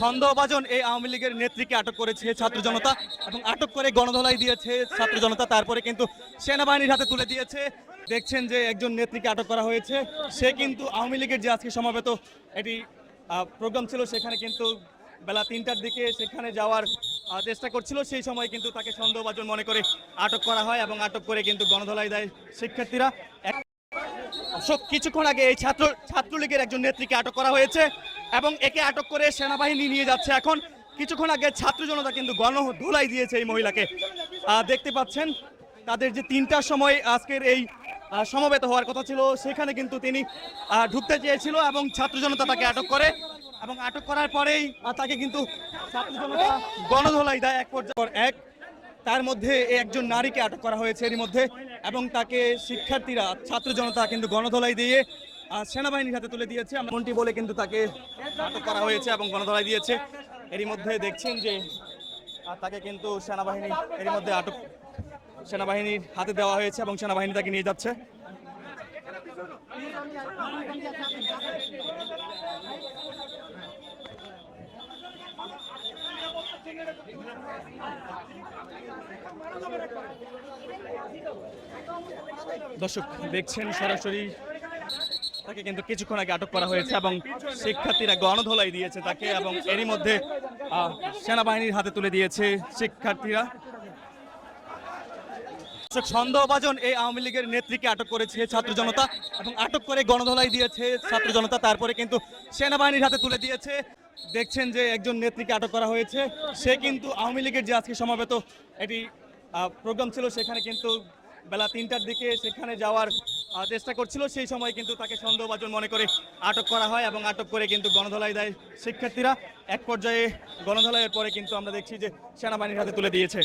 সন্দেহভাজন এই আওয়ামী লীগের নেত্রীকে আটক করেছে ছাত্র জনতা এবং আটক করে গণধোলাই দিয়েছে ছাত্র জনতা। তারপরে কিন্তু সেনাবাহিনীর হাতে তুলে দিয়েছে। দেখছেন যে একজন নেত্রীকে আটক করা হয়েছে। সে কিন্তু আওয়ামী লীগের যে আজকে সমাবেত এটি প্রোগ্রাম ছিল, সেখানে কিন্তু বেলা ৩টার দিকে সেখানে যাওয়ার চেষ্টা করছিল। সেই সময় কিন্তু তাকে সন্দেহভাজন মনে করে আটক করা হয় এবং আটক করে কিন্তু গণধোলাই দেয় শিক্ষার্থীরা। কিছুক্ষণ আগে এই ছাত্রলীগের একজন নেত্রীকে আটক করা হয়েছে এবং একে আটক করে সেনাবাহিনী নিয়ে যাচ্ছে। এখন কিছুক্ষণ আগে ছাত্র জনতা কিন্তু গণধোলাই দিয়েছে এই মহিলাকে। দেখতে পাচ্ছেন তাদের যে ৩টার সময় আজকের এই সমবেত হওয়ার কথা ছিল, সেখানে কিন্তু তিনি ঢুকতে চেয়েছিল এবং ছাত্র জনতা তাকে আটক করে এবং আটক করার পরেই তাকে কিন্তু ছাত্র জনতা গণধোলাই দেয় এক পর্যায়ে এক। তার মধ্যে একজন নারীকে আটক করা হয়েছে এরই মধ্যে এবং তাকে শিক্ষার্থীরা ছাত্র জনতা কিন্তু গণধোলাই দিয়ে সেনাবাহিনীর হাতে তুলে দিয়েছে। এমনটি বলে কিন্তু তাকে আটক করা হয়েছে এবং গণধোলাই দিয়েছে। এরই মধ্যে দেখছেন যে তাকে কিন্তু এরই মধ্যে সেনাবাহিনীর হাতে দেওয়া হয়েছে এবং সেনাবাহিনী তাকে নিয়ে যাচ্ছে। দর্শক দেখছেন সরাসরি তাকে কিন্তু কিছুক্ষণ আগে আটক করা হয়েছে এবং শিক্ষার্থীরা গণধোলাই দিয়েছে তাকে এবং এরই মধ্যে সেনাবাহিনীর হাতে তুলে দিয়েছে শিক্ষার্থীরা। সন্দেহভাজন এই আওয়ামী লীগের নেত্রীকে আটক করেছে ছাত্র জনতা এবং আটক করে গণধোলাই দিয়েছে ছাত্র জনতা। তারপরে কিন্তু সেনাবাহিনীর হাতে তুলে দিয়েছে। দেখছেন যে একজন নেত্রীকে আটক করা হয়েছে। সে কিন্তু আওয়ামী লীগের যে আজকে সমাবেত এটি প্রোগ্রাম ছিল, সেখানে কিন্তু বেলা ৩টার দিকে সেখানে যাওয়ার চেষ্টা করছিল। সেই সময় কিন্তু তাকে সন্দেহভাজন মনে করে আটক করা হয় এবং আটক করে কিন্তু গণধোলাই দেয় শিক্ষার্থীরা। এক পর্যায়ে গণধোলাইয়ের পরে কিন্তু আমরা দেখছি যে সেনাবাহিনীর হাতে তুলে দিয়েছে।